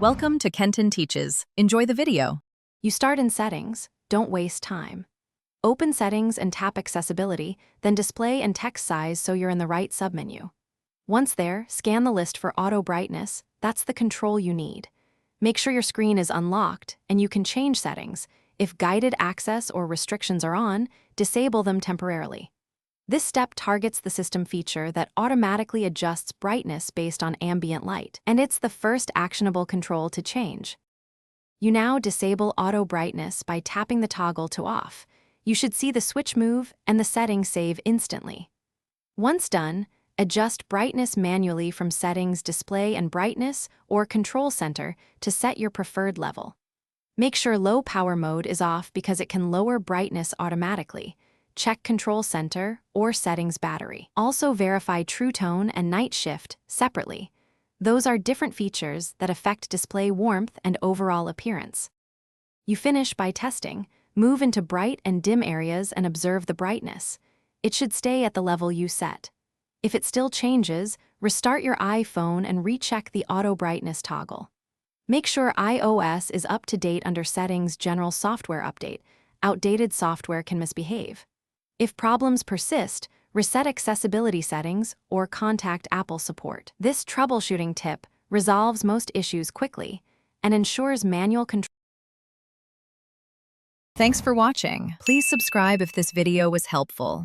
Welcome to Kenton Teaches. Enjoy the video. You start in Settings. Don't waste time. Open Settings and tap Accessibility, then Display and Text Size so you're in the right submenu. Once there, scan the list for Auto Brightness. That's the control you need. Make sure your screen is unlocked, and you can change settings. If guided access or restrictions are on, disable them temporarily. This step targets the system feature that automatically adjusts brightness based on ambient light, and it's the first actionable control to change. You now disable auto brightness by tapping the toggle to off. You should see the switch move and the setting save instantly. Once done, adjust brightness manually from Settings, Display and Brightness or Control Center to set your preferred level. Make sure low power mode is off because it can lower brightness automatically. Check Control Center or Settings Battery. Also verify True Tone and Night Shift separately. Those are different features that affect display warmth and overall appearance. You finish by testing. Move into bright and dim areas and observe the brightness. It should stay at the level you set. If it still changes, restart your iPhone and recheck the auto brightness toggle. Make sure iOS is up to date under Settings General Software Update. Outdated software can misbehave. If problems persist, reset accessibility settings or contact Apple support. This troubleshooting tip resolves most issues quickly and ensures manual control. Thanks for watching. Please subscribe if this video was helpful.